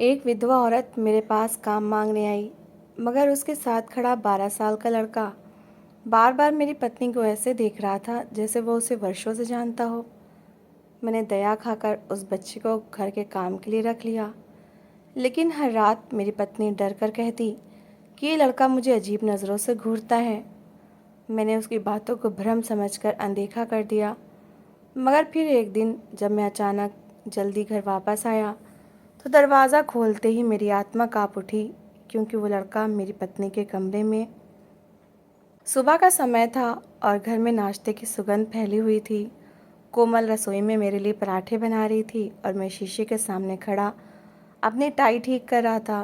एक विधवा औरत मेरे पास काम मांगने आई, मगर उसके साथ खड़ा 12 साल का लड़का बार बार मेरी पत्नी को ऐसे देख रहा था जैसे वो उसे वर्षों से जानता हो। मैंने दया खाकर उस बच्चे को घर के काम के लिए रख लिया, लेकिन हर रात मेरी पत्नी डर कर कहती कि ये लड़का मुझे अजीब नज़रों से घूरता है। मैंने उसकी बातों को भ्रम समझकर अनदेखा कर दिया, मगर फिर एक दिन जब मैं अचानक जल्दी घर वापस आया तो दरवाज़ा खोलते ही मेरी आत्मा काँप उठी, क्योंकि वो लड़का मेरी पत्नी के कमरे में। सुबह का समय था और घर में नाश्ते की सुगंध फैली हुई थी। कोमल रसोई में मेरे लिए पराठे बना रही थी और मैं शीशे के सामने खड़ा अपनी टाई ठीक कर रहा था।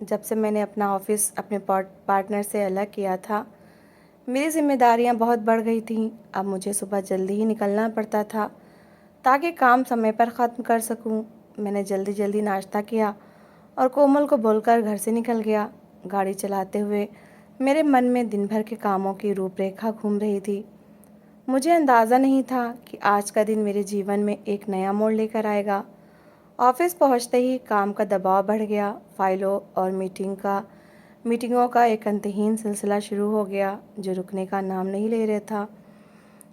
जब से मैंने अपना ऑफिस अपने पार्टनर से अलग किया था, मेरी जिम्मेदारियां बहुत बढ़ गई थीं। अब मुझे सुबह जल्दी ही निकलना पड़ता था ताकि काम समय पर ख़त्म कर सकूं। मैंने जल्दी जल्दी नाश्ता किया और कोमल को बोलकर घर से निकल गया। गाड़ी चलाते हुए मेरे मन में दिन भर के कामों की रूपरेखा घूम रही थी। मुझे अंदाज़ा नहीं था कि आज का दिन मेरे जीवन में एक नया मोड़ लेकर आएगा। ऑफिस पहुंचते ही काम का दबाव बढ़ गया। फाइलों और मीटिंगों का एक अंतहीन सिलसिला शुरू हो गया जो रुकने का नाम नहीं ले रहा था।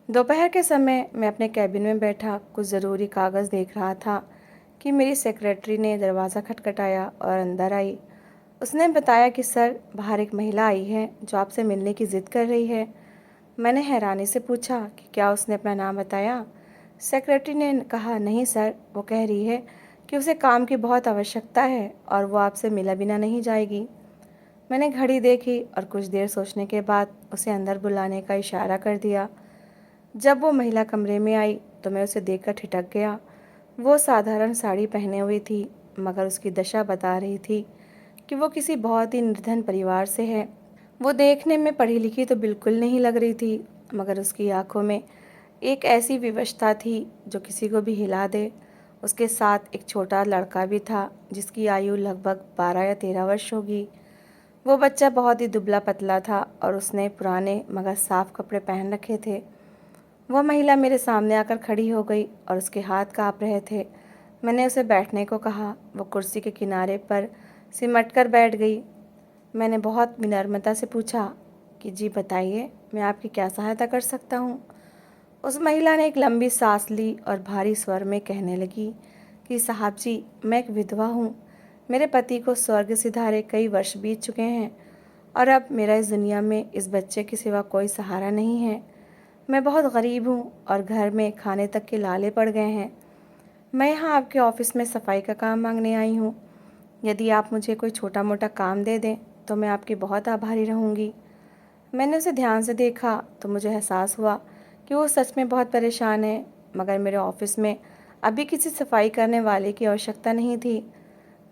दोपहर के समय मैं अपने कैबिन में बैठा कुछ ज़रूरी कागज़ देख रहा था कि मेरी सेक्रेटरी ने दरवाज़ा खटखटाया और अंदर आई। उसने बताया कि सर, बाहर एक महिला आई है जो आपसे मिलने की ज़िद कर रही है। मैंने हैरानी से पूछा कि क्या उसने अपना नाम बताया। सेक्रेटरी ने कहा, नहीं सर, वो कह रही है कि उसे काम की बहुत आवश्यकता है और वो आपसे मिला बिना नहीं जाएगी। मैंने घड़ी देखी और कुछ देर सोचने के बाद उसे अंदर बुलाने का इशारा कर दिया। जब वो महिला कमरे में आई तो मैं उसे देखकर ठिठक गया। वो साधारण साड़ी पहने हुई थी, मगर उसकी दशा बता रही थी कि वो किसी बहुत ही निर्धन परिवार से है। वो देखने में पढ़ी लिखी तो बिल्कुल नहीं लग रही थी, मगर उसकी आंखों में एक ऐसी विवशता थी जो किसी को भी हिला दे। उसके साथ एक छोटा लड़का भी था जिसकी आयु लगभग 12 या 13 वर्ष होगी। वो बच्चा बहुत ही दुबला पतला था और उसने पुराने मगर साफ कपड़े पहन रखे थे। वह महिला मेरे सामने आकर खड़ी हो गई और उसके हाथ काँप रहे थे। मैंने उसे बैठने को कहा। वो कुर्सी के किनारे पर सिमट कर बैठ गई। मैंने बहुत विनम्रता से पूछा कि जी बताइए, मैं आपकी क्या सहायता कर सकता हूँ। उस महिला ने एक लंबी सांस ली और भारी स्वर में कहने लगी कि साहब जी, मैं एक विधवा हूँ। मेरे पति को स्वर्ग सिधारे कई वर्ष बीत चुके हैं और अब मेरा इस दुनिया में इस बच्चे के सिवा कोई सहारा नहीं है। मैं बहुत गरीब हूँ और घर में खाने तक के लाले पड़ गए हैं। मैं यहाँ आपके ऑफिस में सफाई का काम मांगने आई हूँ। यदि आप मुझे कोई छोटा मोटा काम दे दें तो मैं आपकी बहुत आभारी रहूँगी। मैंने उसे ध्यान से देखा तो मुझे एहसास हुआ कि वो सच में बहुत परेशान है, मगर मेरे ऑफिस में अभी किसी सफाई करने वाले की आवश्यकता नहीं थी।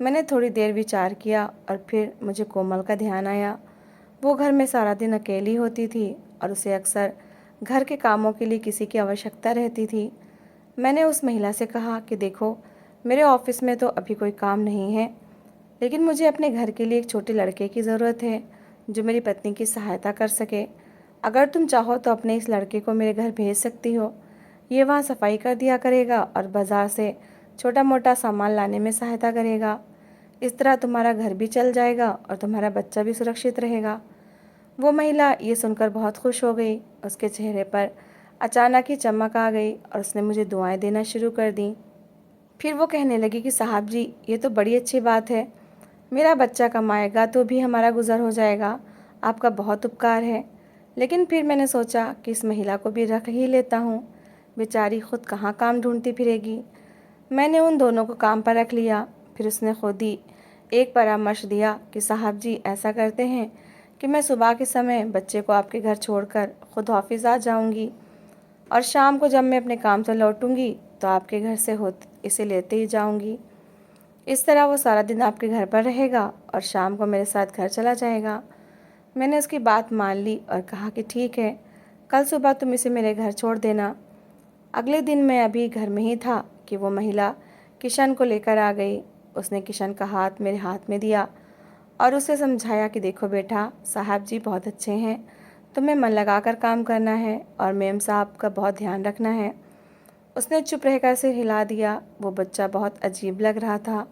मैंने थोड़ी देर विचार किया और फिर मुझे कोमल का ध्यान आया। वो घर में सारा दिन अकेली होती थी और उसे अक्सर घर के कामों के लिए किसी की आवश्यकता रहती थी। मैंने उस महिला से कहा कि देखो, मेरे ऑफिस में तो अभी कोई काम नहीं है, लेकिन मुझे अपने घर के लिए एक छोटे लड़के की ज़रूरत है जो मेरी पत्नी की सहायता कर सके। अगर तुम चाहो तो अपने इस लड़के को मेरे घर भेज सकती हो। ये वहाँ सफाई कर दिया करेगा और बाज़ार से छोटा मोटा सामान लाने में सहायता करेगा। इस तरह तुम्हारा घर भी चल जाएगा और तुम्हारा बच्चा भी सुरक्षित रहेगा। वो महिला ये सुनकर बहुत खुश हो गई। उसके चेहरे पर अचानक ही चमक आ गई और उसने मुझे दुआएं देना शुरू कर दी। फिर वो कहने लगी कि साहब जी, ये तो बड़ी अच्छी बात है। मेरा बच्चा कमाएगा तो भी हमारा गुजर हो जाएगा। आपका बहुत उपकार है। लेकिन फिर मैंने सोचा कि इस महिला को भी रख ही लेता हूँ। बेचारी खुद कहाँ काम ढूंढती फिरेगी। मैंने उन दोनों को काम पर रख लिया। फिर उसने खुद ही एक परामर्श दिया कि साहब जी, ऐसा करते हैं कि मैं सुबह के समय बच्चे को आपके घर छोड़कर खुद ऑफिस आ जाऊंगी और शाम को जब मैं अपने काम से लौटूंगी तो आपके घर से हो इसे लेते ही जाऊंगी। इस तरह वो सारा दिन आपके घर पर रहेगा और शाम को मेरे साथ घर चला जाएगा। मैंने उसकी बात मान ली और कहा कि ठीक है, कल सुबह तुम इसे मेरे घर छोड़ देना। अगले दिन मैं अभी घर में ही था कि वो महिला किशन को लेकर आ गई। उसने किशन का हाथ मेरे हाथ में दिया और उसे समझाया कि देखो बेटा, साहब जी बहुत अच्छे हैं, तुम्हें मन लगाकर काम करना है और मेम साहब का बहुत ध्यान रखना है। उसने चुप रहकर सिर हिला दिया। वो बच्चा बहुत अजीब लग रहा था।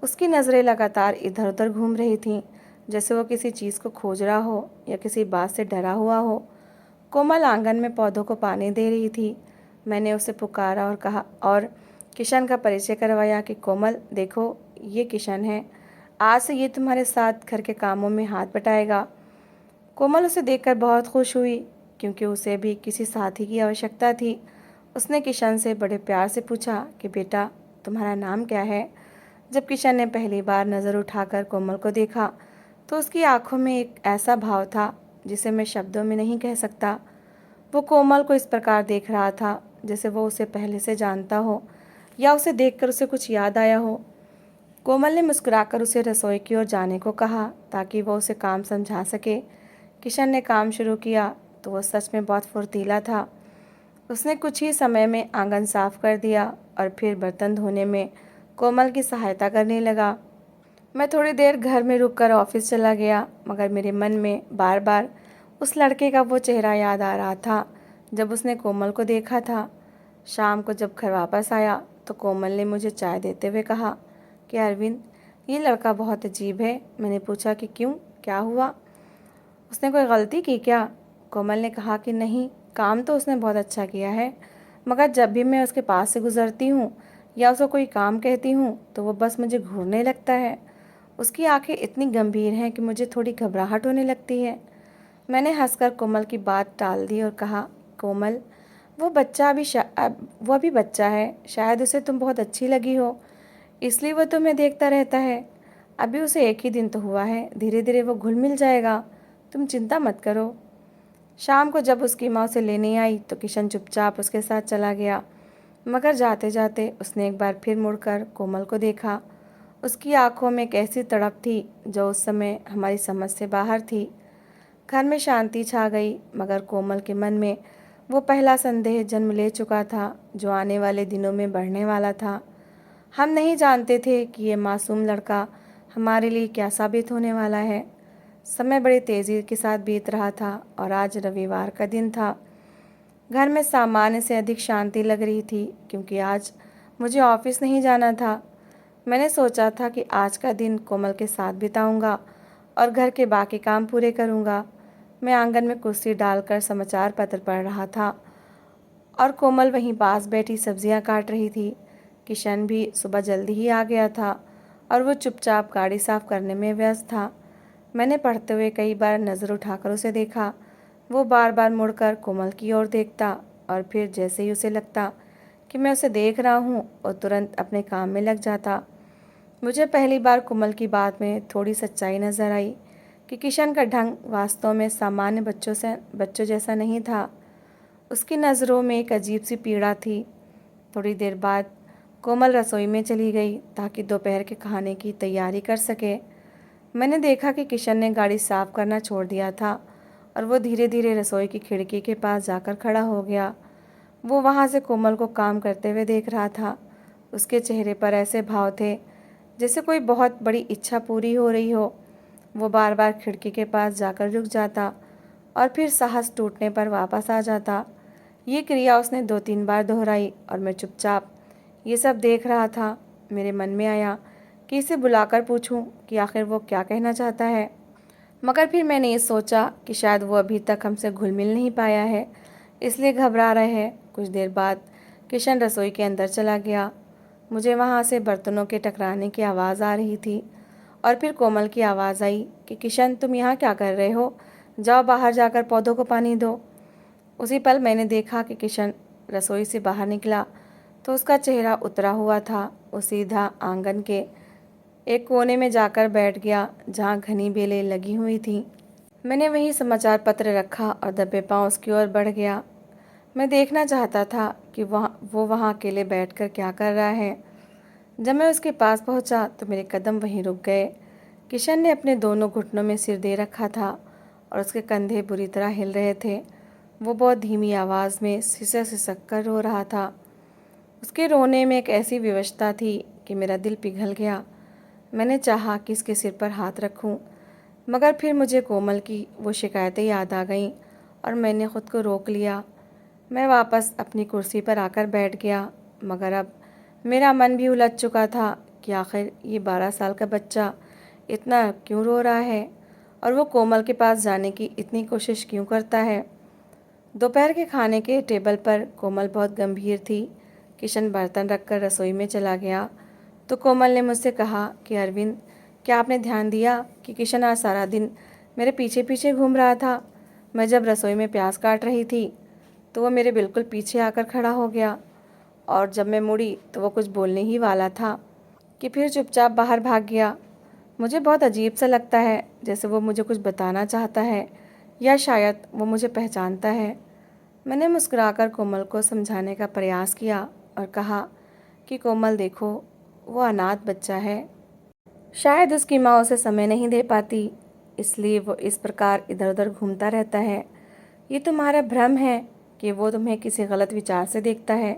उसकी नज़रें लगातार इधर उधर घूम रही थीं, जैसे वो किसी चीज़ को खोज रहा हो या किसी बात से डरा हुआ हो। कोमल आंगन में पौधों को पानी दे रही थी। मैंने उसे पुकारा और कहा और किशन का परिचय करवाया कि कोमल देखो, ये किशन है। आज से ये तुम्हारे साथ घर के कामों में हाथ बटाएगा। कोमल उसे देखकर बहुत खुश हुई, क्योंकि उसे भी किसी साथी की आवश्यकता थी। उसने किशन से बड़े प्यार से पूछा कि बेटा, तुम्हारा नाम क्या है? जब किशन ने पहली बार नज़र उठाकर कोमल को देखा तो उसकी आंखों में एक ऐसा भाव था जिसे मैं शब्दों में नहीं कह सकता। वो कोमल को इस प्रकार देख रहा था जैसे वो उसे पहले से जानता हो या उसे देखकर उसे कुछ याद आया हो। कोमल ने मुस्कुराकर उसे रसोई की ओर जाने को कहा ताकि वो उसे काम समझा सके। किशन ने काम शुरू किया तो वो सच में बहुत फुर्तीला था। उसने कुछ ही समय में आंगन साफ कर दिया और फिर बर्तन धोने में कोमल की सहायता करने लगा। मैं थोड़ी देर घर में रुककर ऑफिस चला गया, मगर मेरे मन में बार बार उस लड़के का वो चेहरा याद आ रहा था जब उसने कोमल को देखा था। शाम को जब घर वापस आया तो कोमल ने मुझे चाय देते हुए कहा कि अरविंद, ये लड़का बहुत अजीब है। मैंने पूछा कि क्यों, क्या हुआ? उसने कोई गलती की क्या? कोमल ने कहा कि नहीं, काम तो उसने बहुत अच्छा किया है, मगर जब भी मैं उसके पास से गुजरती हूँ या उसे कोई काम कहती हूँ तो वो बस मुझे घूरने लगता है। उसकी आंखें इतनी गंभीर हैं कि मुझे थोड़ी घबराहट होने लगती है। मैंने हंसकर कोमल की बात टाल दी और कहा, कोमल, वो अभी बच्चा है, शायद उसे तुम बहुत अच्छी लगी हो, इसलिए वो तुम्हें देखता रहता है। अभी उसे एक ही दिन तो हुआ है, धीरे धीरे वो घुल मिल जाएगा, तुम चिंता मत करो। शाम को जब उसकी माँ उसे लेने आई तो किशन चुपचाप उसके साथ चला गया, मगर जाते जाते उसने एक बार फिर मुड़कर कोमल को देखा। उसकी आंखों में एक ऐसी तड़प थी जो उस समय हमारी समझ से बाहर थी। घर में शांति छा गई, मगर कोमल के मन में वो पहला संदेह जन्म ले चुका था जो आने वाले दिनों में बढ़ने वाला था। हम नहीं जानते थे कि ये मासूम लड़का हमारे लिए क्या साबित होने वाला है। समय बड़ी तेज़ी के साथ बीत रहा था और आज रविवार का दिन था। घर में सामान्य से अधिक शांति लग रही थी, क्योंकि आज मुझे ऑफिस नहीं जाना था। मैंने सोचा था कि आज का दिन कोमल के साथ बिताऊंगा और घर के बाकी काम पूरे करूंगा। मैं आंगन में कुर्सी डालकर समाचार पत्र पढ़ रहा था और कोमल वहीं पास बैठी सब्जियां काट रही थी। किशन भी सुबह जल्दी ही आ गया था और वो चुपचाप गाड़ी साफ करने में व्यस्त था। मैंने पढ़ते हुए कई बार नज़र उठाकर उसे देखा। वो बार बार मुड़कर कोमल की ओर देखता और फिर जैसे ही उसे लगता कि मैं उसे देख रहा हूँ, वो तुरंत अपने काम में लग जाता। मुझे पहली बार कोमल की बात में थोड़ी सच्चाई नजर आई कि किशन का ढंग वास्तव में सामान्य बच्चों जैसा नहीं था। उसकी नज़रों में एक अजीब सी पीड़ा थी। थोड़ी देर बाद कोमल रसोई में चली गई ताकि दोपहर के खाने की तैयारी कर सके। मैंने देखा कि किशन ने गाड़ी साफ करना छोड़ दिया था और वो धीरे धीरे रसोई की खिड़की के पास जाकर खड़ा हो गया। वो वहाँ से कोमल को काम करते हुए देख रहा था। उसके चेहरे पर ऐसे भाव थे जैसे कोई बहुत बड़ी इच्छा पूरी हो रही हो। वो बार बार खिड़की के पास जाकर रुक जाता और फिर साहस टूटने पर वापस आ जाता। ये क्रिया उसने 2-3 बार दोहराई और मैं चुपचाप ये सब देख रहा था। मेरे मन में आया कि इसे बुलाकर पूछूं कि आखिर वो क्या कहना चाहता है, मगर फिर मैंने ये सोचा कि शायद वो अभी तक हमसे घुल मिल नहीं पाया है, इसलिए घबरा रहे हैं। कुछ देर बाद किशन रसोई के अंदर चला गया। मुझे वहाँ से बर्तनों के टकराने की आवाज़ आ रही थी और फिर कोमल की आवाज़ आई कि किशन, तुम यहाँ क्या कर रहे हो? जाओ बाहर जाकर पौधों को पानी दो। उसी पल मैंने देखा कि किशन रसोई से बाहर निकला तो उसका चेहरा उतरा हुआ था। वो सीधा आंगन के एक कोने में जाकर बैठ गया जहाँ घनी बेलें लगी हुई थीं। मैंने वहीं समाचार पत्र रखा और दबे पांव उसकी ओर बढ़ गया। मैं देखना चाहता था कि वो वहाँ अकेले बैठकर क्या कर रहा है। जब मैं उसके पास पहुँचा तो मेरे कदम वहीं रुक गए। किशन ने अपने दोनों घुटनों में सिर दे रखा था और उसके कंधे बुरी तरह हिल रहे थे। वो बहुत धीमी आवाज़ में सिसक सिसक कर रो रहा था। उसके रोने में एक ऐसी विवशता थी कि मेरा दिल पिघल गया। मैंने चाहा कि इसके सिर पर हाथ रखूं, मगर फिर मुझे कोमल की वो शिकायतें याद आ गईं और मैंने ख़ुद को रोक लिया। मैं वापस अपनी कुर्सी पर आकर बैठ गया, मगर अब मेरा मन भी उलझ चुका था कि आखिर ये 12 साल का बच्चा इतना क्यों रो रहा है और वो कोमल के पास जाने की इतनी कोशिश क्यों करता है। दोपहर के खाने के टेबल पर कोमल बहुत गंभीर थी। किशन बर्तन रखकर रसोई में चला गया तो कोमल ने मुझसे कहा कि अरविंद, क्या आपने ध्यान दिया कि किशन आज सारा दिन मेरे पीछे पीछे घूम रहा था। मैं जब रसोई में प्याज काट रही थी तो वो मेरे बिल्कुल पीछे आकर खड़ा हो गया और जब मैं मुड़ी तो वो कुछ बोलने ही वाला था कि फिर चुपचाप बाहर भाग गया। मुझे बहुत अजीब सा लगता है, जैसे वो मुझे कुछ बताना चाहता है या शायद वो मुझे पहचानता है। मैंने मुस्कुराकर कोमल को समझाने का प्रयास किया और कहा कि कोमल देखो, वो अनाथ बच्चा है। शायद उसकी माँ उसे समय नहीं दे पाती, इसलिए वो इस प्रकार इधर उधर घूमता रहता है। ये तुम्हारा भ्रम है कि वो तुम्हें किसी गलत विचार से देखता है।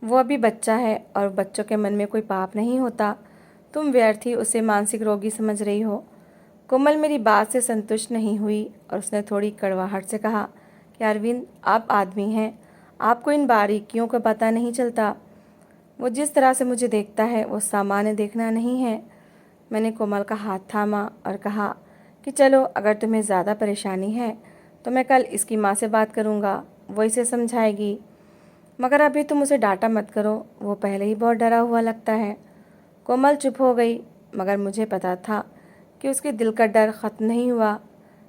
वो अभी बच्चा है और बच्चों के मन में कोई पाप नहीं होता। तुम व्यर्थ ही उसे मानसिक रोगी समझ रही हो। कोमल मेरी बात से संतुष्ट नहीं हुई और उसने थोड़ी कड़वाहट से कहा कि अरविंद, आप आदमी हैं, आपको इन बारीकियों का पता नहीं चलता। वो जिस तरह से मुझे देखता है वो सामान्य देखना नहीं है। मैंने कोमल का हाथ थामा और कहा कि चलो, अगर तुम्हें ज़्यादा परेशानी है तो मैं कल इसकी माँ से बात करूँगा, वो इसे समझाएगी। मगर अभी तुम उसे डांटा मत करो, वो पहले ही बहुत डरा हुआ लगता है। कोमल चुप हो गई, मगर मुझे पता था कि उसके दिल का डर ख़त्म नहीं हुआ।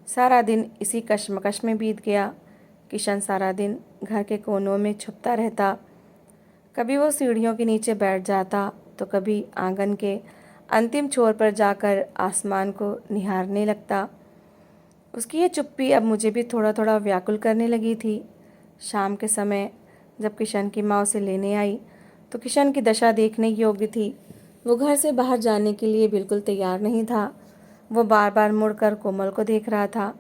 सारा दिन इसी कश्मकश में बीत गया। किशन सारा दिन घर के कोनों में छुपता रहता। कभी वो सीढ़ियों के नीचे बैठ जाता तो कभी आंगन के अंतिम छोर पर जाकर आसमान को निहारने लगता। उसकी ये चुप्पी अब मुझे भी थोड़ा थोड़ा व्याकुल करने लगी थी। शाम के समय जब किशन की माँ उसे लेने आई तो किशन की दशा देखने योग्य थी। वो घर से बाहर जाने के लिए बिल्कुल तैयार नहीं था। वो बार बार मुड़कर कोमल को देख रहा था,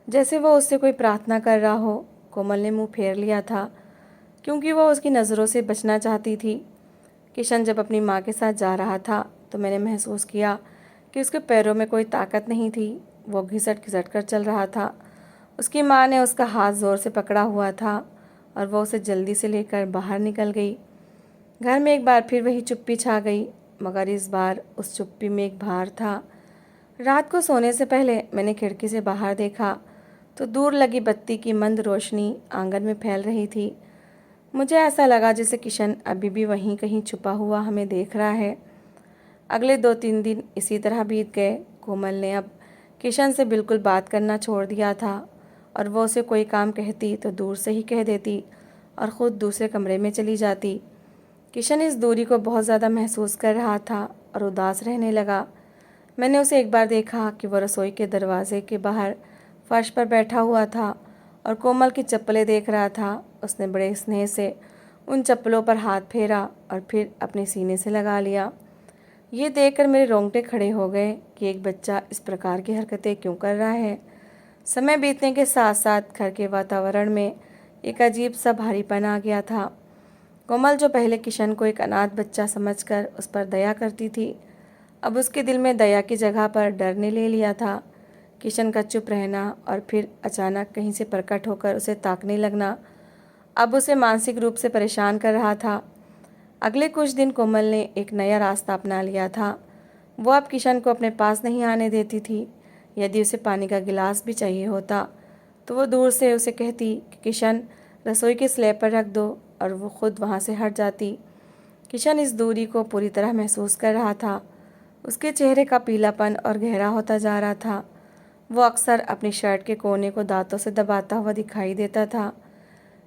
जैसे वो उससे कोई प्रार्थना कर रहा हो। कोमल ने मुंह फेर लिया था क्योंकि वो उसकी नज़रों से बचना चाहती थी। किशन जब अपनी माँ के साथ जा रहा था तो मैंने महसूस किया कि उसके पैरों में कोई ताकत नहीं थी। वो घिसट घिसट कर चल रहा था। उसकी माँ ने उसका हाथ ज़ोर से पकड़ा हुआ था और वो उसे जल्दी से लेकर बाहर निकल गई। घर में एक बार फिर वही चुप्पी छा गई, मगर इस बार उस चुप्पी में एक भार था। रात को सोने से पहले मैंने खिड़की से बाहर देखा तो दूर लगी बत्ती की मंद रोशनी आंगन में फैल रही थी। मुझे ऐसा लगा जैसे किशन अभी भी वहीं कहीं छुपा हुआ हमें देख रहा है। अगले 2-3 दिन इसी तरह बीत गए। कोमल ने अब किशन से बिल्कुल बात करना छोड़ दिया था और वो उसे कोई काम कहती तो दूर से ही कह देती और ख़ुद दूसरे कमरे में चली जाती। किशन इस दूरी को बहुत ज़्यादा महसूस कर रहा था और उदास रहने लगा। मैंने उसे एक बार देखा कि वह रसोई के दरवाजे के बाहर फर्श पर बैठा हुआ था और कोमल की चप्पलें देख रहा था। उसने बड़े स्नेह से उन चप्पलों पर हाथ फेरा और फिर अपने सीने से लगा लिया। ये देखकर मेरे रोंगटे खड़े हो गए कि एक बच्चा इस प्रकार की हरकतें क्यों कर रहा है। समय बीतने के साथ साथ घर के वातावरण में एक अजीब सा भारीपन आ गया था। कोमल जो पहले किशन को एक अनाथ बच्चा समझकर उस पर दया करती थी, अब उसके दिल में दया की जगह पर डर ने ले लिया था। किशन का चुप रहना और फिर अचानक कहीं से प्रकट होकर उसे ताकने लगना अब उसे मानसिक रूप से परेशान कर रहा था। अगले कुछ दिन कोमल ने एक नया रास्ता अपना लिया था। वो अब किशन को अपने पास नहीं आने देती थी। यदि उसे पानी का गिलास भी चाहिए होता तो वो दूर से उसे कहती कि किशन, रसोई के स्लैब पर रख दो, और वो खुद वहाँ से हट जाती। किशन इस दूरी को पूरी तरह महसूस कर रहा था। उसके चेहरे का पीलापन और गहरा होता जा रहा था। वो अक्सर अपनी शर्ट के कोने को दांतों से दबाता हुआ दिखाई देता था,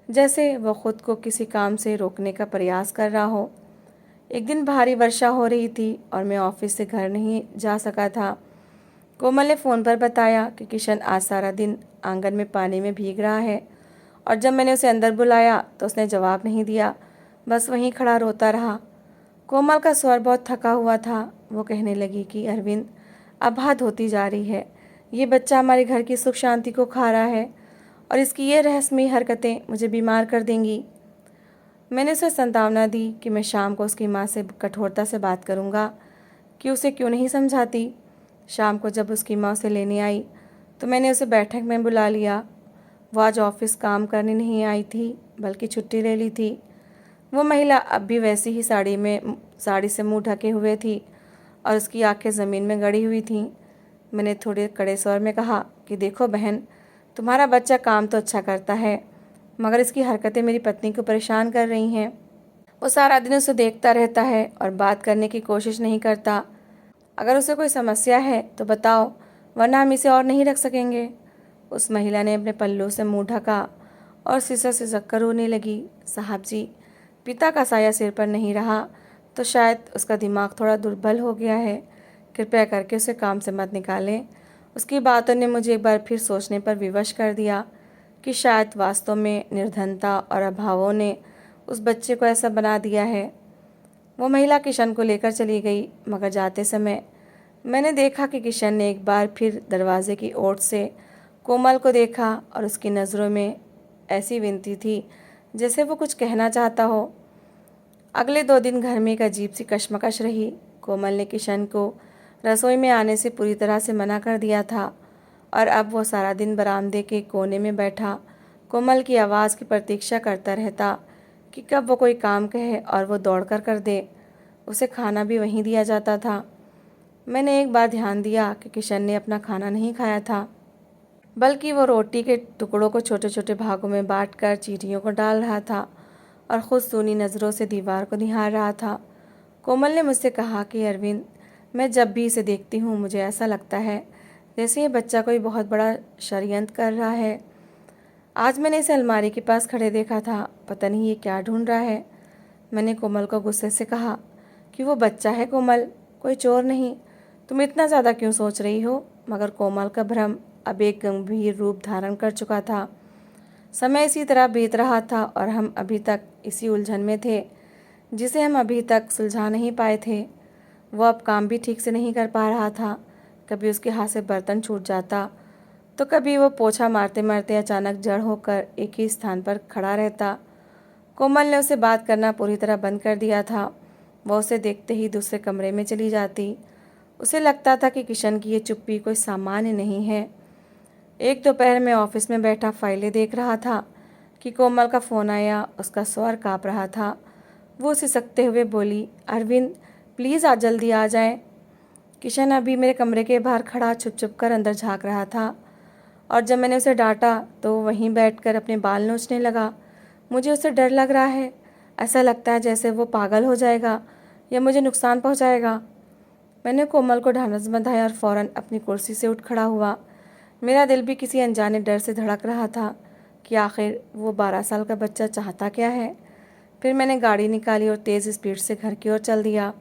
जैसे वो खुद को किसी काम से रोकने का प्रयास कर रहा हो। एक दिन भारी वर्षा हो रही थी और मैं ऑफिस से घर नहीं जा सका था। कोमल ने फ़ोन पर बताया कि किशन आज सारा दिन आंगन में पानी में भीग रहा है और जब मैंने उसे अंदर बुलाया तो उसने जवाब नहीं दिया, बस वहीं खड़ा रोता रहा। कोमल का स्वर बहुत थका हुआ था। वो कहने लगी कि अरविंद, अब हद होती जा रही है। ये बच्चा हमारे घर की सुख शांति को खा रहा है और इसकी ये रहस्यमयी हरकतें मुझे बीमार कर देंगी। मैंने उसे सांत्वना दी कि मैं शाम को उसकी माँ से कठोरता से बात करूँगा कि उसे क्यों नहीं समझाती। शाम को जब उसकी माँ उसे लेने आई तो मैंने उसे बैठक में बुला लिया। वो आज ऑफिस काम करने नहीं आई थी, बल्कि छुट्टी ले ली थी। वो महिला अब भी वैसी ही साड़ी से मुंह ढके हुए थी और उसकी आंखें ज़मीन में गड़ी हुई थीं। मैंने थोड़े कड़े स्वर में कहा कि देखो बहन, तुम्हारा बच्चा काम तो अच्छा करता है, मगर इसकी हरकतें मेरी पत्नी को परेशान कर रही हैं। वो सारा दिन उसे देखता रहता है और बात करने की कोशिश नहीं करता। अगर उसे कोई समस्या है तो बताओ, वरना हम इसे और नहीं रख सकेंगे। उस महिला ने अपने पल्लू से मुंह ढका और सिसक सिसक कर रोने लगी। साहब जी, पिता का साया सिर पर नहीं रहा तो शायद उसका दिमाग थोड़ा दुर्बल हो गया है। कृपया करके उसे काम से मत निकालें। उसकी बातों ने मुझे एक बार फिर सोचने पर विवश कर दिया कि शायद वास्तव में निर्धनता और अभावों ने उस बच्चे को ऐसा बना दिया है। वो महिला किशन को लेकर चली गई, मगर जाते समय मैंने देखा कि किशन ने एक बार फिर दरवाजे की ओर से कोमल को देखा और उसकी नज़रों में ऐसी विनती थी जैसे वो कुछ कहना चाहता हो। अगले 2 दिन घर में एक अजीब सी कशमकश रही। कोमल ने किशन को रसोई में आने से पूरी तरह से मना कर दिया था और अब वो सारा दिन बरामदे के कोने में बैठा कोमल की आवाज़ की प्रतीक्षा करता रहता कि कब वो कोई काम कहे और वो दौड़कर कर दे। उसे खाना भी वहीं दिया जाता था। मैंने एक बार ध्यान दिया कि किशन ने अपना खाना नहीं खाया था, बल्कि वो रोटी के टुकड़ों को छोटे छोटे भागों में बांटकर चींटियों को डाल रहा था और खुद सूनी नज़रों से दीवार को निहार रहा था। कोमल ने मुझसे कहा कि अरविंद, मैं जब भी इसे देखती हूँ मुझे ऐसा लगता है जैसे ये बच्चा कोई बहुत बड़ा षड्यंत्र कर रहा है। आज मैंने इसे अलमारी के पास खड़े देखा था, पता नहीं ये क्या ढूंढ रहा है। मैंने कोमल को गुस्से से कहा कि वो बच्चा है कोमल, कोई चोर नहीं। तुम इतना ज़्यादा क्यों सोच रही हो? मगर कोमल का भ्रम अब एक गंभीर रूप धारण कर चुका था। समय इसी तरह बीत रहा था और हम अभी तक इसी उलझन में थे जिसे हम अभी तक सुलझा नहीं पाए थे। वो अब काम भी ठीक से नहीं कर पा रहा था। कभी उसके हाथ से बर्तन छूट जाता तो कभी वो पोछा मारते मारते अचानक जड़ होकर एक ही स्थान पर खड़ा रहता। कोमल ने उसे बात करना पूरी तरह बंद कर दिया था। वह उसे देखते ही दूसरे कमरे में चली जाती। उसे लगता था कि किशन की ये चुप्पी कोई सामान्य नहीं है। एक दोपहर में ऑफिस में बैठा फाइलें देख रहा था कि कोमल का फ़ोन आया। उसका स्वर काँप रहा था। वो सिसकते हुए बोली, अरविंद प्लीज़ आज जल्दी आ जाएं। किशन अभी मेरे कमरे के बाहर खड़ा छुप छुप कर अंदर झाँक रहा था और जब मैंने उसे डांटा तो वो वहीं बैठकर अपने बाल नोचने लगा। मुझे उससे डर लग रहा है। ऐसा लगता है जैसे वो पागल हो जाएगा या मुझे नुकसान पहुंचाएगा। मैंने कोमल को ढांढस बंधाया और फौरन अपनी कुर्सी से उठ खड़ा हुआ। मेरा दिल भी किसी अनजाने डर से धड़क रहा था कि आखिर वो 12 साल का बच्चा चाहता क्या है। फिर मैंने गाड़ी निकाली और तेज़ स्पीड से घर की ओर चल दिया।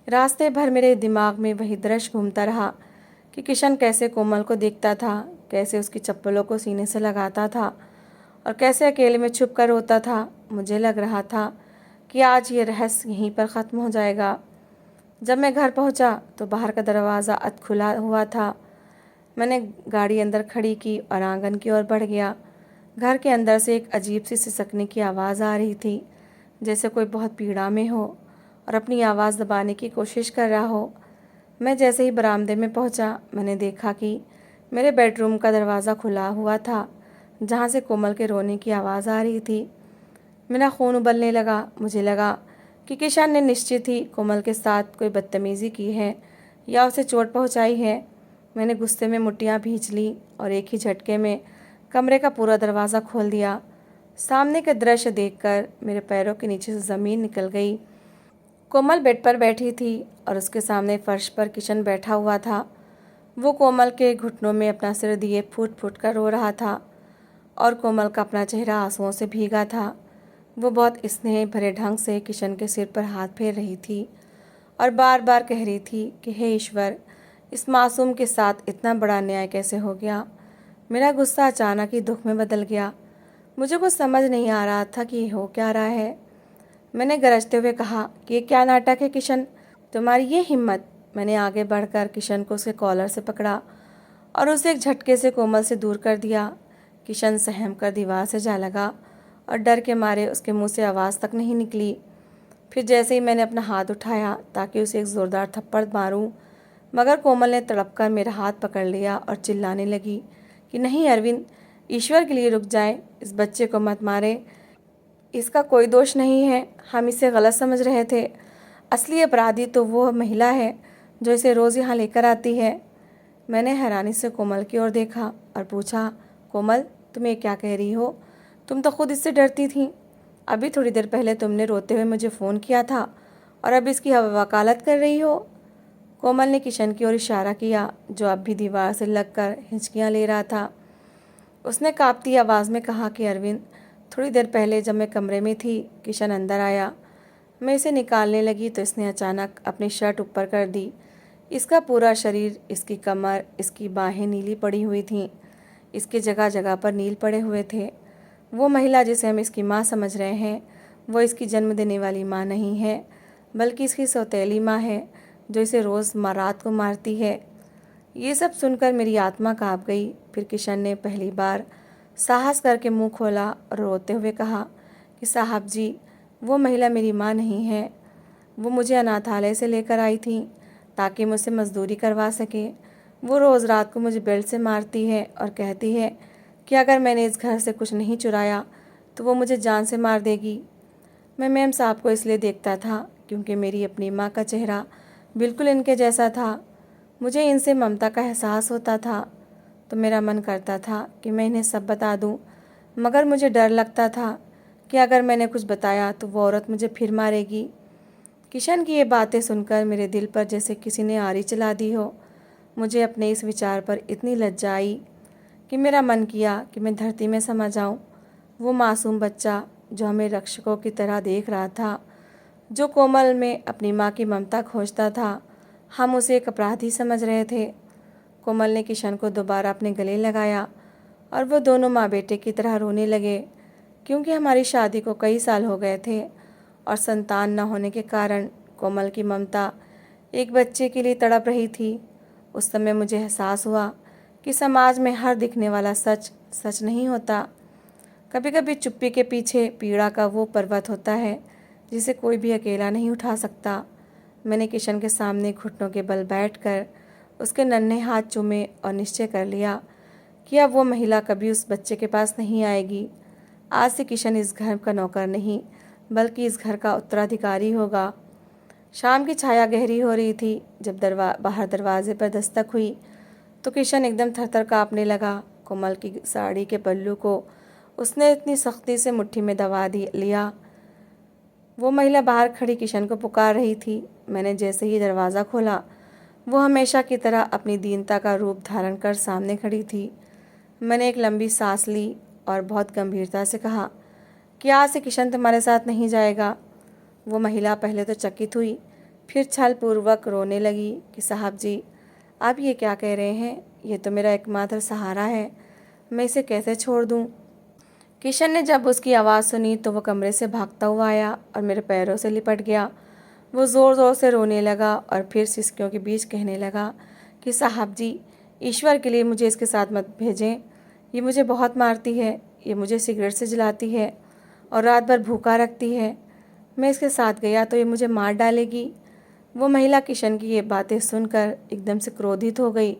रास्ते भर मेरे दिमाग में वही दृश्य घूमता रहा कि किशन कैसे कोमल को देखता था, कैसे उसकी चप्पलों को सीने से लगाता था और कैसे अकेले में छुप कर रोता था। मुझे लग रहा था कि आज ये रहस्य यहीं पर ख़त्म हो जाएगा। जब मैं घर पहुंचा तो बाहर का दरवाज़ा अध खुला हुआ था। मैंने गाड़ी अंदर खड़ी की और आंगन की ओर बढ़ गया। घर के अंदर से एक अजीब सी सिसकने की आवाज़ आ रही थी, जैसे कोई बहुत पीड़ा में हो और अपनी आवाज़ दबाने की कोशिश कर रहा हो। मैं जैसे ही बरामदे में पहुंचा, मैंने देखा कि मेरे बेडरूम का दरवाज़ा खुला हुआ था, जहां से कोमल के रोने की आवाज़ आ रही थी। मेरा खून उबलने लगा। मुझे लगा कि किशन ने निश्चित ही कोमल के साथ कोई बदतमीज़ी की है या उसे चोट पहुंचाई है। मैंने गुस्से में मुट्ठियां भींच ली और एक ही झटके में कमरे का पूरा दरवाज़ा खोल दिया। सामने का दृश्य देखकर मेरे पैरों के नीचे से ज़मीन निकल गई। कोमल बेड पर बैठी थी और उसके सामने फर्श पर किशन बैठा हुआ था। वो कोमल के घुटनों में अपना सिर दिए फूट फूट कर रो रहा था और कोमल का अपना चेहरा आंसुओं से भीगा था। वो बहुत स्नेह भरे ढंग से किशन के सिर पर हाथ फेर रही थी और बार बार कह रही थी कि हे ईश्वर, इस मासूम के साथ इतना बड़ा अन्याय कैसे हो गया। मेरा गुस्सा अचानक ही दुख में बदल गया। मुझे कुछ समझ नहीं आ रहा था कि हो क्या रहा है। मैंने गरजते हुए कहा कि ये क्या नाटक है किशन, तुम्हारी ये हिम्मत। मैंने आगे बढ़कर किशन को उसके कॉलर से पकड़ा और उसे एक झटके से कोमल से दूर कर दिया। किशन सहम कर दीवार से जा लगा और डर के मारे उसके मुंह से आवाज़ तक नहीं निकली। फिर जैसे ही मैंने अपना हाथ उठाया ताकि उसे एक ज़ोरदार थप्पड़ मारूं, मगर कोमल ने तड़प कर मेरा हाथ पकड़ लिया और चिल्लाने लगी कि नहीं अरविंद, ईश्वर के लिए रुक जाए, इस बच्चे को मत मारे। इसका कोई दोष नहीं है, हम इसे गलत समझ रहे थे। असली अपराधी तो वो महिला है जो इसे रोज़ यहाँ लेकर आती है। मैंने हैरानी से कोमल की ओर देखा और पूछा, कोमल, तुम ये क्या कह रही हो? तुम तो खुद इससे डरती थी। अभी थोड़ी देर पहले तुमने रोते हुए मुझे फ़ोन किया था और अब इसकी वकालत कर रही हो। कोमल ने किशन की ओर इशारा किया, जो अब भी दीवार से लगकर हिंचकियाँ ले रहा था। उसने काँपती आवाज़ में कहा कि अरविंद, थोड़ी देर पहले जब मैं कमरे में थी, किशन अंदर आया। मैं इसे निकालने लगी तो इसने अचानक अपनी शर्ट ऊपर कर दी। इसका पूरा शरीर, इसकी कमर, इसकी बाहें नीली पड़ी हुई थीं। इसके जगह जगह पर नील पड़े हुए थे। वो महिला जिसे हम इसकी माँ समझ रहे हैं, वो इसकी जन्म देने वाली माँ नहीं है, बल्कि इसकी सौतेली माँ है, जो इसे रोज़ रात को मारती है। ये सब सुनकर मेरी आत्मा काँप गई। फिर किशन ने पहली बार साहस करके मुंह खोला और रोते हुए कहा कि साहब जी, वो महिला मेरी माँ नहीं है। वो मुझे अनाथालय से लेकर आई थी ताकि मुझसे मजदूरी करवा सके। वो रोज़ रात को मुझे बेल्ट से मारती है और कहती है कि अगर मैंने इस घर से कुछ नहीं चुराया तो वो मुझे जान से मार देगी। मैं मैम साहब को इसलिए देखता था क्योंकि मेरी अपनी माँ का चेहरा बिल्कुल इनके जैसा था। मुझे इनसे ममता का एहसास होता था, तो मेरा मन करता था कि मैं इन्हें सब बता दूं, मगर मुझे डर लगता था कि अगर मैंने कुछ बताया तो वो औरत मुझे फिर मारेगी। किशन की ये बातें सुनकर मेरे दिल पर जैसे किसी ने आरी चला दी हो। मुझे अपने इस विचार पर इतनी लज्जा आई कि मेरा मन किया कि मैं धरती में समा जाऊं। वो मासूम बच्चा जो हमें रक्षकों की तरह देख रहा था, जो कोमल में अपनी माँ की ममता खोजता था, हम उसे एक अपराधी समझ रहे थे। कोमल ने किशन को दोबारा अपने गले लगाया और वो दोनों माँ बेटे की तरह रोने लगे, क्योंकि हमारी शादी को कई साल हो गए थे और संतान न होने के कारण कोमल की ममता एक बच्चे के लिए तड़प रही थी। उस समय मुझे एहसास हुआ कि समाज में हर दिखने वाला सच सच नहीं होता। कभी कभी चुप्पी के पीछे पीड़ा का वो पर्वत होता है जिसे कोई भी अकेला नहीं उठा सकता। मैंने किशन के सामने घुटनों के बल बैठकर उसके नन्हे हाथ चूमे और निश्चय कर लिया कि अब वो महिला कभी उस बच्चे के पास नहीं आएगी। आज से किशन इस घर का नौकर नहीं, बल्कि इस घर का उत्तराधिकारी होगा। शाम की छाया गहरी हो रही थी। जब बाहर दरवाजे पर दस्तक हुई तो किशन एकदम थरथर काँपने लगा। कोमल की साड़ी के पल्लू को उसने इतनी सख्ती से मुट्ठी में दबा लिया। वो महिला बाहर खड़ी किशन को पुकार रही थी। मैंने जैसे ही दरवाज़ा खोला, वो हमेशा की तरह अपनी दीनता का रूप धारण कर सामने खड़ी थी। मैंने एक लंबी सांस ली और बहुत गंभीरता से कहा कि आज से किशन तुम्हारे साथ नहीं जाएगा। वो महिला पहले तो चकित हुई, फिर छलपूर्वक रोने लगी कि साहब जी, आप ये क्या कह रहे हैं? ये तो मेरा एकमात्र सहारा है, मैं इसे कैसे छोड़ दूँ? किशन ने जब उसकी आवाज़ सुनी तो वो कमरे से भागता हुआ आया और मेरे पैरों से लिपट गया। वो ज़ोर ज़ोर से रोने लगा और फिर सिसकियों के बीच कहने लगा कि साहब जी, ईश्वर के लिए मुझे इसके साथ मत भेजें। ये मुझे बहुत मारती है, ये मुझे सिगरेट से जलाती है और रात भर भूखा रखती है। मैं इसके साथ गया तो ये मुझे मार डालेगी। वो महिला किशन की ये बातें सुनकर एकदम से क्रोधित हो गई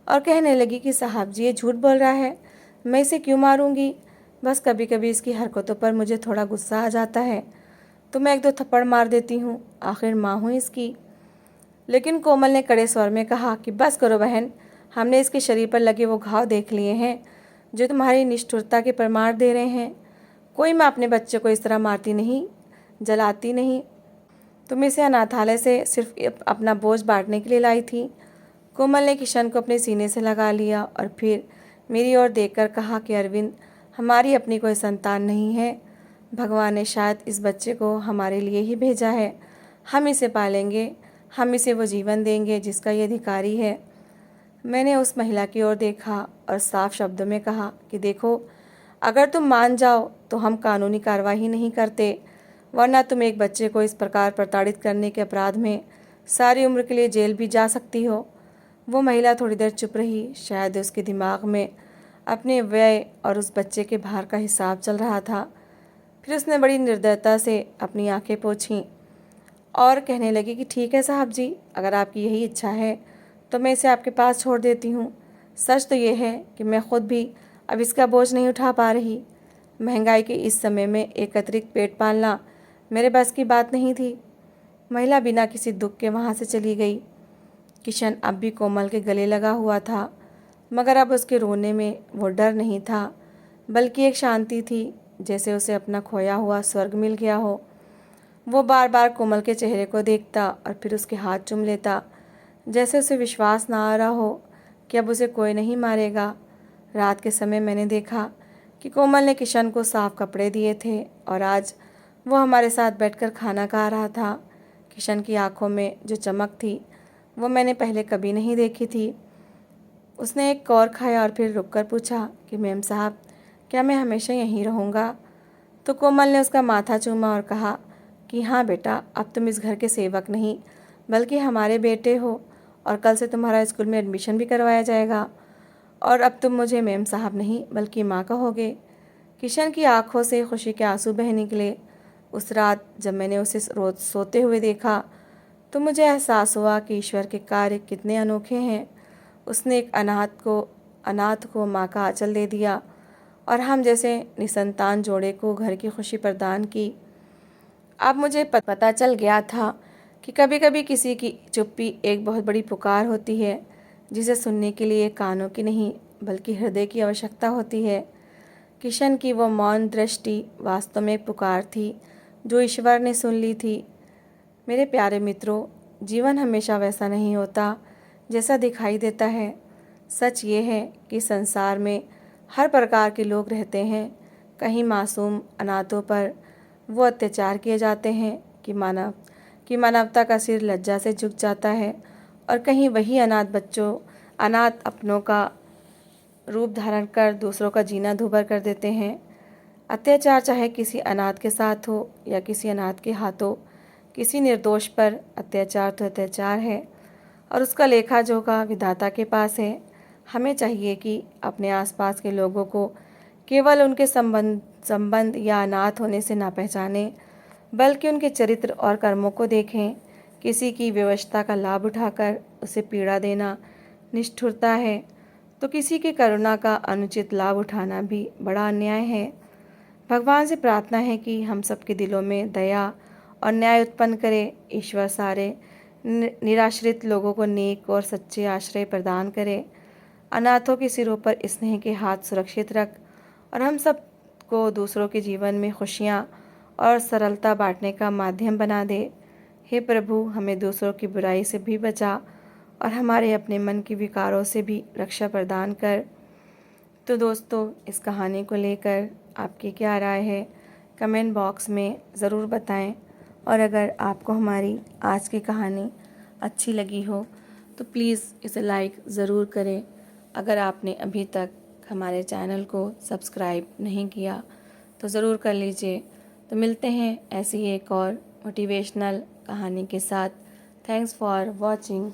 और कहने लगी कि साहब जी, ये झूठ बोल रहा है, मैं इसे क्यों मारूंगी? बस कभी कभी इसकी हरकतों पर मुझे थोड़ा गुस्सा आ जाता है तो मैं एक दो थप्पड़ मार देती हूँ, आखिर माँ हूँ इसकी। लेकिन कोमल ने कड़े स्वर में कहा कि बस करो बहन, हमने इसके शरीर पर लगे वो घाव देख लिए हैं जो तुम्हारी निष्ठुरता के प्रमाण दे रहे हैं। कोई माँ अपने बच्चे को इस तरह मारती नहीं, जलाती नहीं। तुम इसे अनाथालय से सिर्फ अपना बोझ बांटने के लिए लाई थी। कोमल ने किशन को अपने सीने से लगा लिया और फिर मेरी ओर देखकर कहा कि अरविंद, हमारी अपनी कोई संतान नहीं है। भगवान ने शायद इस बच्चे को हमारे लिए ही भेजा है। हम इसे पालेंगे, हम इसे वो जीवन देंगे जिसका ये अधिकारी है। मैंने उस महिला की ओर देखा और साफ शब्दों में कहा कि देखो, अगर तुम मान जाओ तो हम कानूनी कार्रवाई नहीं करते, वरना तुम एक बच्चे को इस प्रकार प्रताड़ित करने के अपराध में सारी उम्र के लिए जेल भी जा सकती हो। वो महिला थोड़ी देर चुप रही। शायद उसके दिमाग में अपने व्यय और उस बच्चे के भार का हिसाब चल रहा था। फिर उसने बड़ी निर्दयता से अपनी आंखें पोंछीं और कहने लगी कि ठीक है साहब जी, अगर आपकी यही इच्छा है तो मैं इसे आपके पास छोड़ देती हूँ। सच तो ये है कि मैं खुद भी अब इसका बोझ नहीं उठा पा रही। महंगाई के इस समय में एक अतिरिक्त पेट पालना मेरे बस की बात नहीं थी। महिला बिना किसी दुख के वहाँ से चली गई। किशन अब भी कोमल के गले लगा हुआ था, मगर अब उसके रोने में वो डर नहीं था, बल्कि एक शांति थी, जैसे उसे अपना खोया हुआ स्वर्ग मिल गया हो। वो बार बार कोमल के चेहरे को देखता और फिर उसके हाथ चूम लेता, जैसे उसे विश्वास ना आ रहा हो कि अब उसे कोई नहीं मारेगा। रात के समय मैंने देखा कि कोमल ने किशन को साफ कपड़े दिए थे और आज वो हमारे साथ बैठकर खाना खा रहा था। किशन की आंखों में जो चमक थी वो मैंने पहले कभी नहीं देखी थी। उसने एक कौर खाया और फिर रुककर पूछा कि मेम साहब, क्या मैं हमेशा यहीं रहूँगा? तो कोमल ने उसका माथा चूमा और कहा कि हाँ बेटा, अब तुम इस घर के सेवक नहीं बल्कि हमारे बेटे हो, और कल से तुम्हारा स्कूल में एडमिशन भी करवाया जाएगा, और अब तुम मुझे मेम साहब नहीं बल्कि माँ कहोगे। किशन की आंखों से खुशी के आंसू बह निकले। उस रात जब मैंने उसे रोज सोते हुए देखा तो मुझे एहसास हुआ कि ईश्वर के कार्य कितने अनोखे हैं। उसने एक अनाथ को माँ का आंचल दे दिया और हम जैसे निसंतान जोड़े को घर की खुशी प्रदान की। अब मुझे पता चल गया था कि कभी कभी किसी की चुप्पी एक बहुत बड़ी पुकार होती है, जिसे सुनने के लिए कानों की नहीं बल्कि हृदय की आवश्यकता होती है। किशन की वो मौन दृष्टि वास्तव में एक पुकार थी जो ईश्वर ने सुन ली थी। मेरे प्यारे मित्रों, जीवन हमेशा वैसा नहीं होता जैसा दिखाई देता है। सच ये है कि संसार में हर प्रकार के लोग रहते हैं। कहीं मासूम अनाथों पर वो अत्याचार किए जाते हैं कि मानवता का सिर लज्जा से झुक जाता है, और कहीं वही अनाथ अपनों का रूप धारण कर दूसरों का जीना दूभर कर देते हैं। अत्याचार चाहे किसी अनाथ के साथ हो या किसी अनाथ के हाथों, किसी निर्दोष पर अत्याचार तो अत्याचार है और उसका लेखा जोखा विधाता के पास है। हमें चाहिए कि अपने आसपास के लोगों को केवल उनके संबंध या अनाथ होने से ना पहचानें, बल्कि उनके चरित्र और कर्मों को देखें। किसी की व्यवस्था का लाभ उठाकर उसे पीड़ा देना निष्ठुरता है, तो किसी की करुणा का अनुचित लाभ उठाना भी बड़ा अन्याय है। भगवान से प्रार्थना है कि हम सबके दिलों में दया और न्याय उत्पन्न करे। ईश्वर सारे निराश्रित लोगों को नेक और सच्चे आश्रय प्रदान करे। अनाथों के सिरों पर स्नेह के हाथ सुरक्षित रख और हम सब को दूसरों के जीवन में खुशियाँ और सरलता बांटने का माध्यम बना दे। हे प्रभु, हमें दूसरों की बुराई से भी बचा और हमारे अपने मन के विकारों से भी रक्षा प्रदान कर। तो दोस्तों, इस कहानी को लेकर आपकी क्या राय है, कमेंट बॉक्स में ज़रूर बताएं। और अगर आपको हमारी आज की कहानी अच्छी लगी हो तो प्लीज़ इसे लाइक ज़रूर करें। अगर आपने अभी तक हमारे चैनल को सब्सक्राइब नहीं किया तो ज़रूर कर लीजिए। तो मिलते हैं ऐसी ही एक और मोटिवेशनल कहानी के साथ। Thanks for watching.